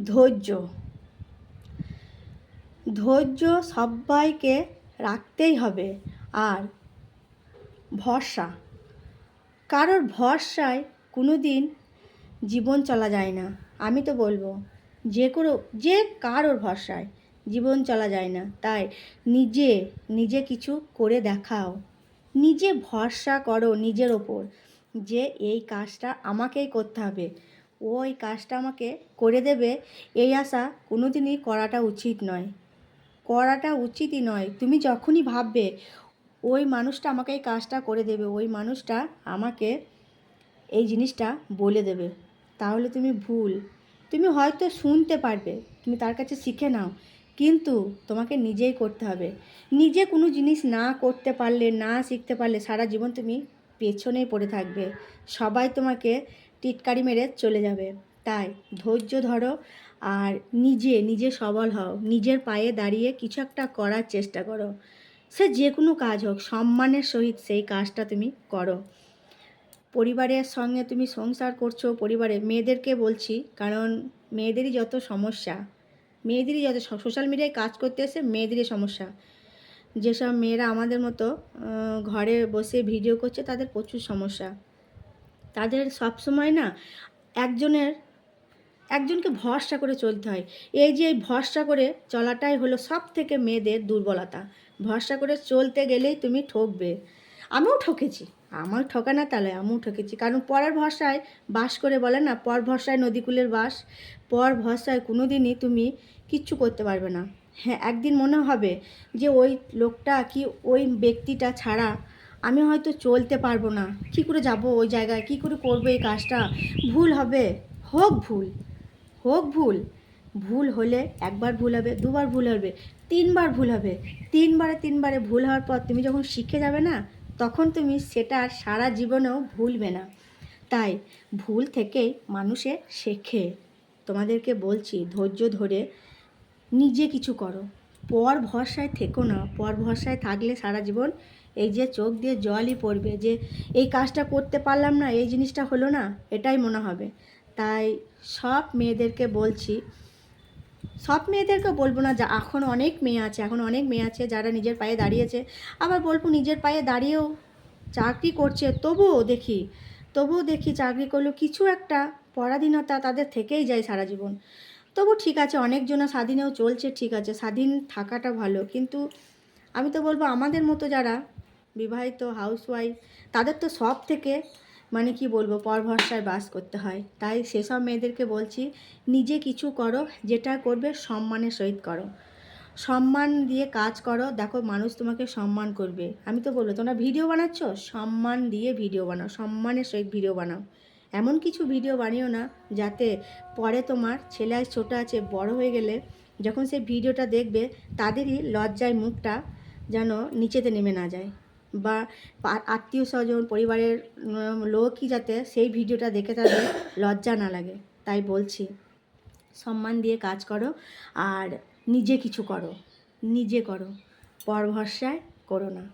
ধৈর্য ধৈর্য সবাইকে রাখতেই হবে। আর ভরসা, কারোর ভরসায় কোনো দিন জীবন চলা যায় না। আমি তো বলবো যে কারোর ভরসায় জীবন চলা যায় না। তাই নিজে কিছু করে দেখাও, নিজে ভরসা করো নিজের ওপর যে এই কাজটা আমাকেই করতে হবে, ওই কাজটা আমাকে করে দেবে, এই আশা কোনো দিনই করাটা উচিত নয়, করাটা উচিতই নয়। তুমি যখনই ভাববে ওই মানুষটা আমাকে এই কাজটা করে দেবে, ওই মানুষটা আমাকে এই জিনিসটা বলে দেবে, তাহলে তুমি হয়তো শুনতে পারবে, তুমি তার কাছে শিখে নাও, কিন্তু তোমাকে নিজেই করতে হবে। নিজে কোনো জিনিস না করতে পারলে, না শিখতে পারলে সারা জীবন তুমি পেছনেই পড়ে থাকবে, সবাই তোমাকে টিটকারি মেরে চলে যাবে। তাই ধৈর্য ধরো আর নিজে সবল হও, নিজের পায়ে দাঁড়িয়ে কিছু একটা করার চেষ্টা করো। সে যে কোনো কাজ হোক, সম্মানের সহিত সেই কাজটা তুমি করো। পরিবারের সঙ্গে তুমি সংসার করছো, পরিবারে মেয়েদেরকে বলছি, কারণ মেয়েদেরই যত সমস্যা, মেয়েদেরই যত সোশ্যাল মিডিয়ায় কাজ করতে এসে মেয়েদেরই সমস্যা। যেসব মেয়েরা আমাদের মতো ঘরে বসে ভিডিও করছে তাদের প্রচুর সমস্যা। তাদের সবসময় না একজনকে ভরসা করে চলতে হয়। এই ভরসা করে চলাটাই হলো সব থেকে মেয়েদের দুর্বলতা। ভরসা করে চলতে গেলেই তুমি ঠকবে। আমিও ঠকেছি, আমার ঠকা না তাহলে আমিও ঠকেছি, কারণ পরের ভরসায় বাস করে বলে না, পর ভরসায় নদীকূলের বাস। পর ভরসায় কোনো দিনই তুমি কিচ্ছু করতে পারবে না। হ্যাঁ, একদিন মনে হবে যে ওই লোকটা কি ওই ব্যক্তিটা ছাড়া আমি হয়তো চলতে পারবো না, কী করে যাব ওই জায়গায়, কী করে করবো এই কাজটা, ভুল হবে, হোক ভুল হলে একবার ভুল হবে, দুবার ভুল হবে, তিনবার ভুল হবে। তিনবারে ভুল হওয়ার পর তুমি যখন শিখে যাবে না, তখন তুমি সেটা আর সারা জীবনেও ভুলবে না। তাই ভুল থেকেই মানুষে শেখে। তোমাদেরকে বলছি ধৈর্য ধরে নিজে কিছু করো, পর ভরসায় থেকো না। পর ভরসায় থাকলে সারা জীবন এই যে চোখ দিয়ে জলই পড়বে, যে এই কাজটা করতে পারলাম না, এই জিনিসটা হলো না, এটাই মনে হবে। তাই সব মেয়েদেরকে বলবো না, যা এখন অনেক মেয়ে আছে যারা নিজের পায়ে দাঁড়িয়েছে, আবার বলবো নিজের পায়ে দাঁড়িয়েও চাকরি করছে, তবুও দেখি চাকরি করলেও কিছু একটা পরাধীনতা তাদের থেকেই যায় সারা জীবন। তবু ঠিক আছে, অনেকজনা স্বাধীনেও চলছে, ঠিক আছে, স্বাধীন থাকাটা ভালো, কিন্তু আমি তো বলবো আমাদের মতো যারা বিবাহিত হাউসওয়াইফ, তাদের তো সব থেকে মানে কি বলবো, পর ভরসায় বাস করতে হয়। তাই সেসব মেয়েদেরকে বলছি নিজে কিছু করো, যেটা করবে সম্মানের সহিত করো, সম্মান দিয়ে কাজ করো, দেখো মানুষ তোমাকে সম্মান করবে। আমি তো বলবো তোমরা ভিডিও বানাচ্ছ, সম্মান দিয়ে ভিডিও বানাও, সম্মানের সহিত ভিডিও বানাও। এমন কিছু ভিডিও বানিও না যাতে পরে তোমার ছেলে আজ ছোটো আছে, বড় হয়ে গেলে যখন সেই ভিডিওটা দেখবে তাদেরই লজ্জায় মুখটা যেন নিচেতে নেমে না যায়, বা আত্মীয় স্বজন পরিবারের লোকই যাতে সেই ভিডিওটা দেখে তাদের লজ্জা না লাগে। তাই বলছি সম্মান দিয়ে কাজ করো আর নিজে কিছু করো, পর ভরসায় করো না।